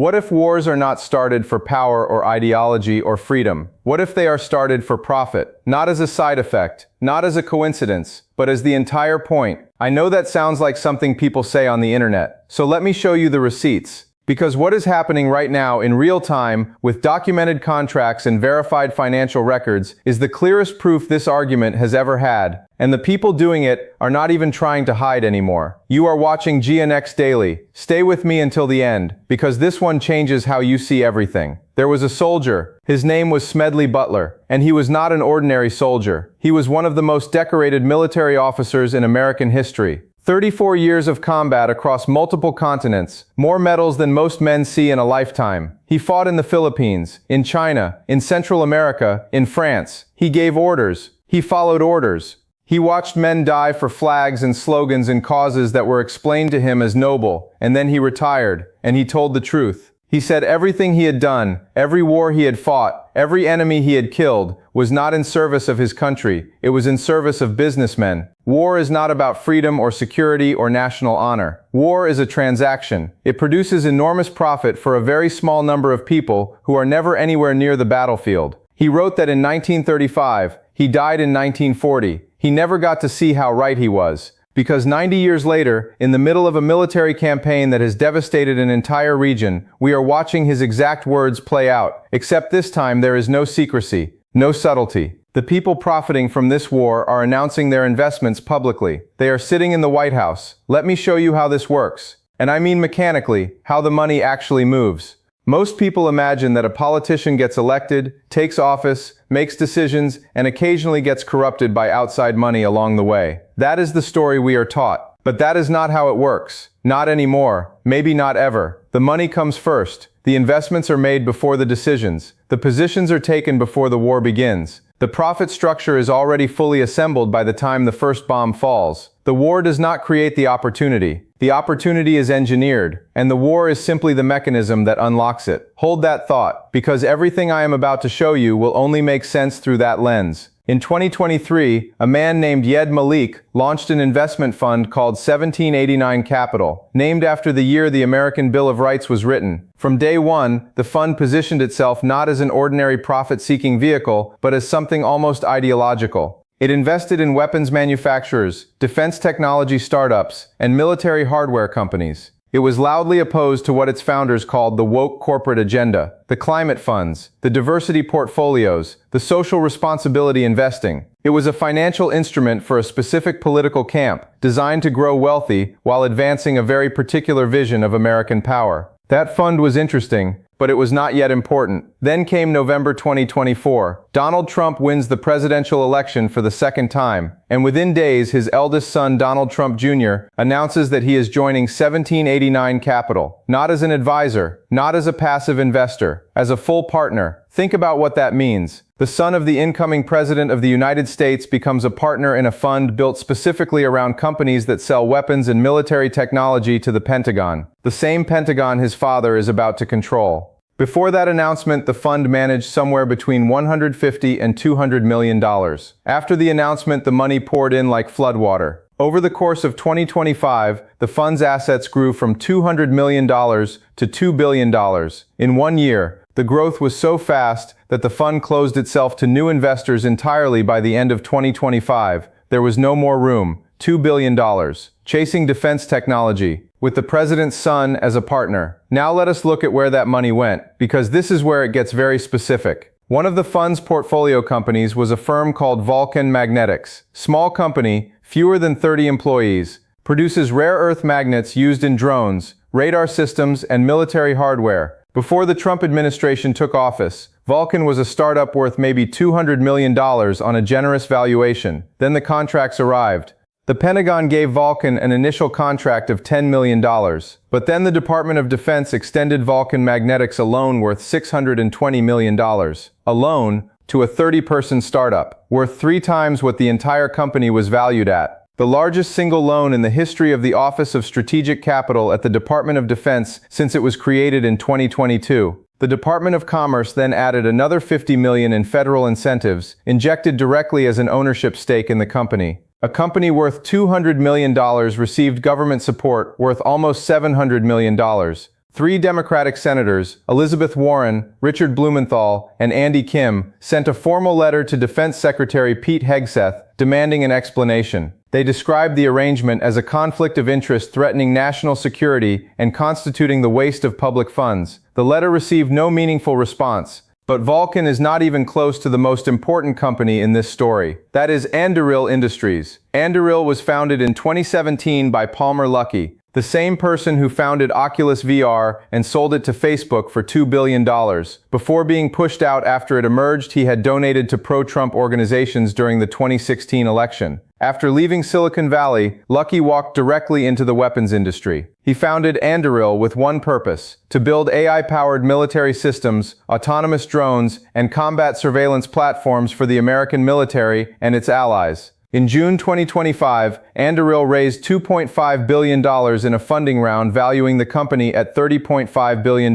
What if wars are not started for power or ideology or freedom? What if they are started for profit? Not as a side effect, not as a coincidence, but as the entire point. I know that sounds like something people say on the internet, so let me show you the receipts. Because what is happening right now in real time, with documented contracts and verified financial records, is the clearest proof this argument has ever had. And the people doing it are not even trying to hide anymore. You are watching Geonex Daily. Stay with me until the end, because this one changes how you see everything. There was a soldier. His name was Smedley Butler, and he was not an ordinary soldier. He was one of the most decorated military officers in American history. 34 years of combat across multiple continents, more medals than most men see in a lifetime. He fought in the Philippines, in China, in Central America, in France. He gave orders. He followed orders. He watched men die for flags and slogans and causes that were explained to him as noble, and then he retired, and he told the truth. He said everything he had done, every war he had fought, every enemy he had killed, was not in service of his country, it was in service of businessmen. War is not about freedom or security or national honor. War is a transaction. It produces enormous profit for a very small number of people who are never anywhere near the battlefield. He wrote that in 1935, he died in 1940. He never got to see how right he was. Because 90 years later, in the middle of a military campaign that has devastated an entire region, we are watching his exact words play out, except this time there is no secrecy, no subtlety. The people profiting from this war are announcing their investments publicly. They are sitting in the White House. Let me show you how this works. And I mean mechanically, how the money actually moves. Most people imagine that a politician gets elected, takes office, makes decisions, and occasionally gets corrupted by outside money along the way. That is the story we are taught. But that is not how it works. Not anymore. Maybe not ever. The money comes first. The investments are made before the decisions. The positions are taken before the war begins. The profit structure is already fully assembled by the time the first bomb falls. The war does not create the opportunity. The opportunity is engineered, and the war is simply the mechanism that unlocks it. Hold that thought, because everything I am about to show you will only make sense through that lens. In 2023, a man named Yed Malik launched an investment fund called 1789 Capital, named after the year the American Bill of Rights was written. From day one, the fund positioned itself not as an ordinary profit-seeking vehicle, but as something almost ideological. It invested in weapons manufacturers, defense technology startups, and military hardware companies. It was loudly opposed to what its founders called the woke corporate agenda, the climate funds, the diversity portfolios, the social responsibility investing. It was a financial instrument for a specific political camp, designed to grow wealthy while advancing a very particular vision of American power. That fund was interesting, but it was not yet important. Then came November 2024. Donald Trump wins the presidential election for the second time, and within days his eldest son Donald Trump Jr. announces that he is joining 1789 Capital, not as an advisor, not as a passive investor, as a full partner. Think about what that means. The son of the incoming president of the United States becomes a partner in a fund built specifically around companies that sell weapons and military technology to the Pentagon, the same Pentagon his father is about to control. Before that announcement, the fund managed somewhere between $150 and $200 million. After the announcement, the money poured in like floodwater. Over the course of 2025, the fund's assets grew from $200 million to $2 billion. In 1 year, the growth was so fast that the fund closed itself to new investors entirely by the end of 2025. There was no more room. $2 billion. Chasing defense technology, with the president's son as a partner. Now let us look at where that money went, because this is where it gets very specific. One of the fund's portfolio companies was a firm called Vulcan Magnetics. Small company, fewer than 30 employees, produces rare earth magnets used in drones, radar systems, and military hardware. Before the Trump administration took office, Vulcan was a startup worth maybe $200 million on a generous valuation. Then the contracts arrived. The Pentagon gave Vulcan an initial contract of $10 million, but then the Department of Defense extended Vulcan Magnetics a loan worth $620 million. A loan to a 30-person startup, worth 3 times what the entire company was valued at. The largest single loan in the history of the Office of Strategic Capital at the Department of Defense since it was created in 2022. The Department of Commerce then added another $50 million in federal incentives, injected directly as an ownership stake in the company. A company worth $200 million received government support worth almost $700 million. Three Democratic senators, Elizabeth Warren, Richard Blumenthal, and Andy Kim, sent a formal letter to Defense Secretary Pete Hegseth demanding an explanation. They described the arrangement as a conflict of interest threatening national security and constituting the waste of public funds. The letter received no meaningful response. But Vulcan is not even close to the most important company in this story. That is Anduril Industries. Anduril was founded in 2017 by Palmer Luckey, the same person who founded Oculus VR and sold it to Facebook for $2 billion. Before being pushed out after it emerged he had donated to pro-Trump organizations during the 2016 election. After leaving Silicon Valley, Luckey walked directly into the weapons industry. He founded Anduril with one purpose: to build AI-powered military systems, autonomous drones, and combat surveillance platforms for the American military and its allies. In June 2025, Anduril raised $2.5 billion in a funding round valuing the company at $30.5 billion.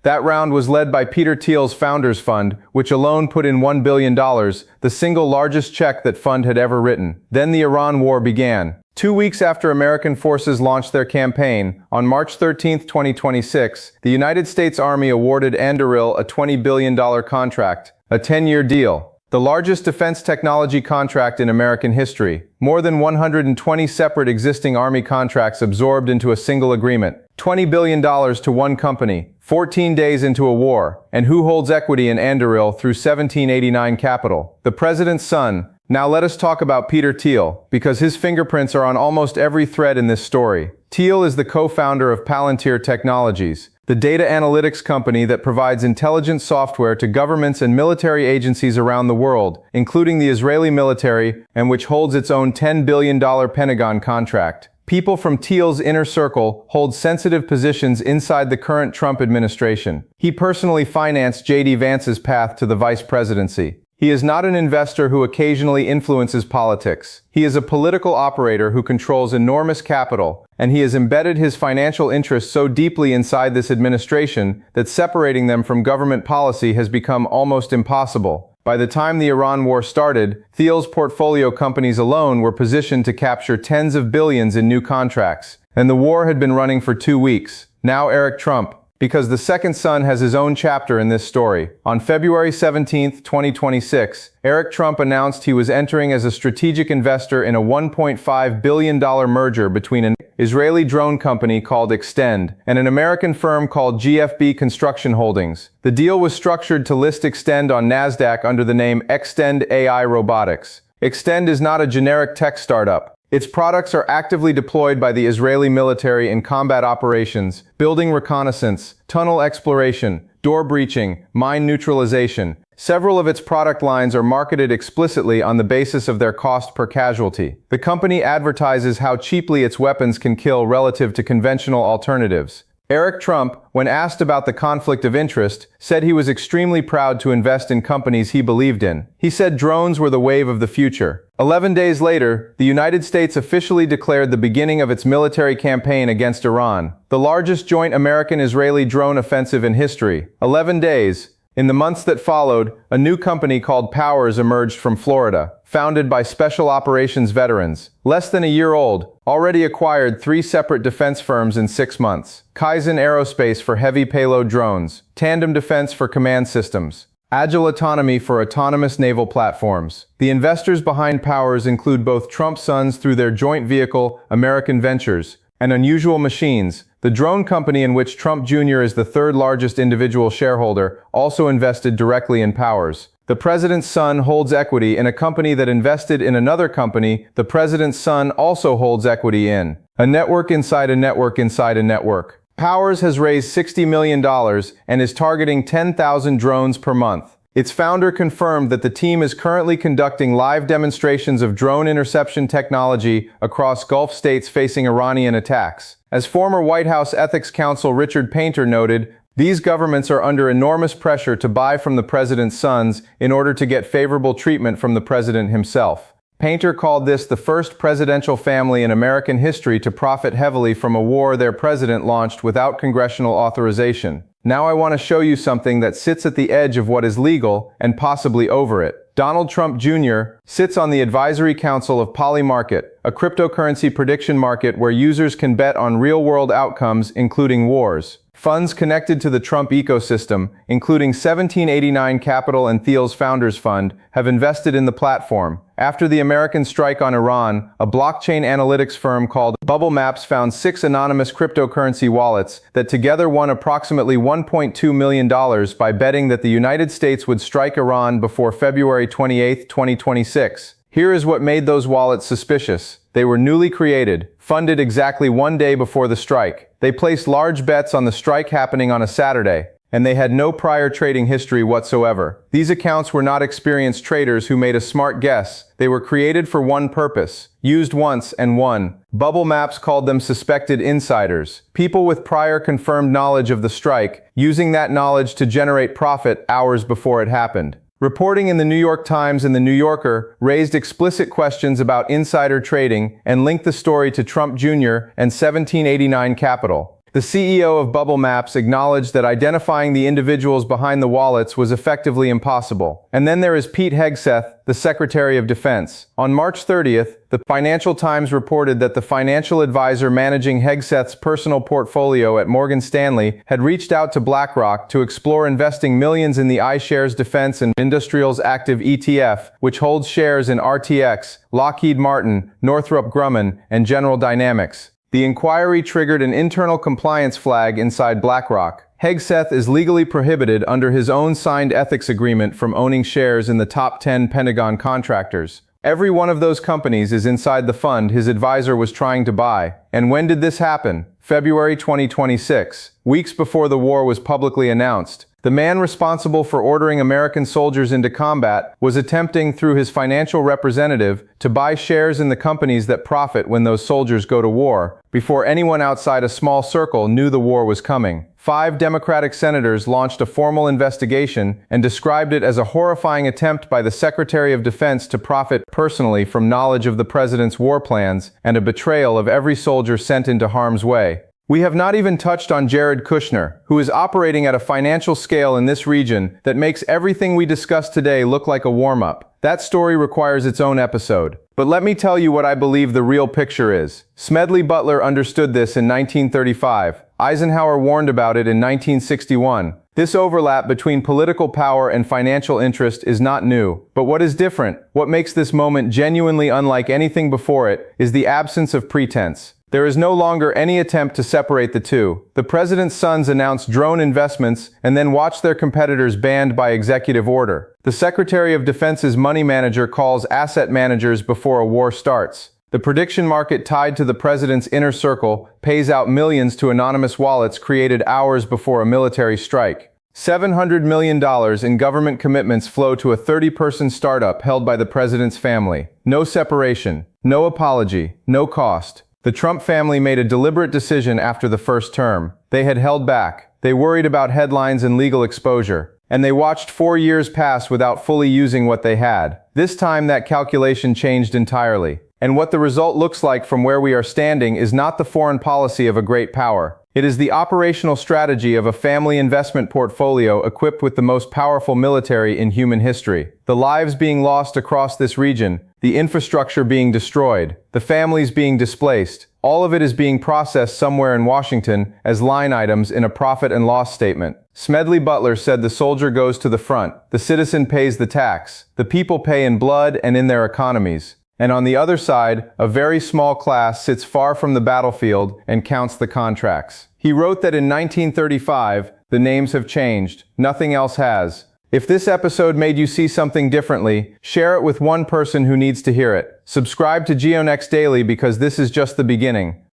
That round was led by Peter Thiel's Founders Fund, which alone put in $1 billion, the single largest check that fund had ever written. Then the Iran war began. 2 weeks after American forces launched their campaign, on March 13, 2026, the United States Army awarded Anduril a $20 billion contract, a 10-year deal. The largest defense technology contract in American history. More than 120 separate existing Army contracts absorbed into a single agreement. $20 billion to one company, 14 days into a war. And who holds equity in Anduril through 1789 Capital? The president's son. Now let us talk about Peter Thiel, because his fingerprints are on almost every thread in this story. Thiel is the co-founder of Palantir Technologies, the data analytics company that provides intelligence software to governments and military agencies around the world, including the Israeli military, and which holds its own $10 billion Pentagon contract. People from Thiel's inner circle hold sensitive positions inside the current Trump administration. He personally financed J.D. Vance's path to the vice presidency. He is not an investor who occasionally influences politics. He is a political operator who controls enormous capital, and he has embedded his financial interests so deeply inside this administration that separating them from government policy has become almost impossible. By the time the Iran war started, Thiel's portfolio companies alone were positioned to capture tens of billions in new contracts, and the war had been running for 2 weeks. Now Eric Trump, because the second son has his own chapter in this story. On February 17, 2026, Eric Trump announced he was entering as a strategic investor in a $1.5 billion merger between an Israeli drone company called Extend and an American firm called GFB Construction Holdings. The deal was structured to list Extend on NASDAQ under the name Extend AI Robotics. Extend is not a generic tech startup. Its products are actively deployed by the Israeli military in combat operations, building reconnaissance, tunnel exploration, door breaching, mine neutralization. Several of its product lines are marketed explicitly on the basis of their cost per casualty. The company advertises how cheaply its weapons can kill relative to conventional alternatives. Eric Trump, when asked about the conflict of interest, said he was extremely proud to invest in companies he believed in. He said drones were the wave of the future. 11 days later, the United States officially declared the beginning of its military campaign against Iran, the largest joint American-Israeli drone offensive in history. 11 days. In the months that followed, a new company called Powers emerged from Florida, founded by special operations veterans. Less than a year old, already acquired 3 separate defense firms in 6 months. Kaizen Aerospace for heavy payload drones, Tandem Defense for command systems, Agile Autonomy for autonomous naval platforms. The investors behind Powers include both Trump's sons through their joint vehicle, American Ventures, and Unusual Machines, the drone company in which Trump Jr. is the third largest individual shareholder, also invested directly in Powers. The president's son holds equity in a company that invested in another company the president's son also holds equity in. A network inside a network inside a network. Powers has raised $60 million and is targeting 10,000 drones per month. Its founder confirmed that the team is currently conducting live demonstrations of drone interception technology across Gulf states facing Iranian attacks. As former White House Ethics Counsel Richard Painter noted, these governments are under enormous pressure to buy from the president's sons in order to get favorable treatment from the president himself. Painter called this the first presidential family in American history to profit heavily from a war their president launched without congressional authorization. Now I want to show you something that sits at the edge of what is legal and possibly over it. Donald Trump Jr. sits on the advisory council of Polymarket, a cryptocurrency prediction market where users can bet on real-world outcomes, including wars. Funds connected to the Trump ecosystem, including 1789 Capital and Thiel's Founders Fund, have invested in the platform. After the American strike on Iran, a blockchain analytics firm called Bubble Maps found 6 anonymous cryptocurrency wallets that together won approximately $1.2 million by betting that the United States would strike Iran before February 28, 2026. Here is what made those wallets suspicious. They were newly created, funded exactly one day before the strike. They placed large bets on the strike happening on a Saturday, and they had no prior trading history whatsoever. These accounts were not experienced traders who made a smart guess. They were created for one purpose, used once and won. Bubble Maps called them suspected insiders, people with prior confirmed knowledge of the strike, using that knowledge to generate profit hours before it happened. Reporting in the New York Times and the New Yorker raised explicit questions about insider trading and linked the story to Trump Jr. and 1789 Capital. The CEO of Bubble Maps acknowledged that identifying the individuals behind the wallets was effectively impossible. And then there is Pete Hegseth, the Secretary of Defense. On March 30th, the Financial Times reported that the financial advisor managing Hegseth's personal portfolio at Morgan Stanley had reached out to BlackRock to explore investing millions in the iShares Defense and Industrials Active ETF, which holds shares in RTX, Lockheed Martin, Northrop Grumman, and General Dynamics. The inquiry triggered an internal compliance flag inside BlackRock. Hegseth is legally prohibited under his own signed ethics agreement from owning shares in the top 10 Pentagon contractors. Every one of those companies is inside the fund his advisor was trying to buy. And when did this happen? February 2026, weeks before the war was publicly announced. The man responsible for ordering American soldiers into combat was attempting, through his financial representative, to buy shares in the companies that profit when those soldiers go to war, before anyone outside a small circle knew the war was coming. 5 Democratic senators launched a formal investigation and described it as a horrifying attempt by the Secretary of Defense to profit personally from knowledge of the president's war plans and a betrayal of every soldier sent into harm's way. We have not even touched on Jared Kushner, who is operating at a financial scale in this region that makes everything we discuss today look like a warm-up. That story requires its own episode. But let me tell you what I believe the real picture is. Smedley Butler understood this in 1935. Eisenhower warned about it in 1961. This overlap between political power and financial interest is not new. But what is different, what makes this moment genuinely unlike anything before it, is the absence of pretense. There is no longer any attempt to separate the two. The president's sons announced drone investments and then watched their competitors banned by executive order. The Secretary of Defense's money manager calls asset managers before a war starts. The prediction market tied to the president's inner circle pays out millions to anonymous wallets created hours before a military strike. $700 million in government commitments flow to a 30-person startup held by the president's family. No separation, no apology, no cost. The Trump family made a deliberate decision after the first term. They had held back. They worried about headlines and legal exposure. And they watched 4 years pass without fully using what they had. This time that calculation changed entirely. And what the result looks like from where we are standing is not the foreign policy of a great power. It is the operational strategy of a family investment portfolio equipped with the most powerful military in human history. The lives being lost across this region, the infrastructure being destroyed, the families being displaced, all of it is being processed somewhere in Washington as line items in a profit and loss statement. Smedley Butler said the soldier goes to the front, the citizen pays the tax, the people pay in blood and in their economies. And on the other side, a very small class sits far from the battlefield and counts the contracts. He wrote that in 1935, the names have changed. Nothing else has. If this episode made you see something differently, share it with one person who needs to hear it. Subscribe to Geonex Daily because this is just the beginning.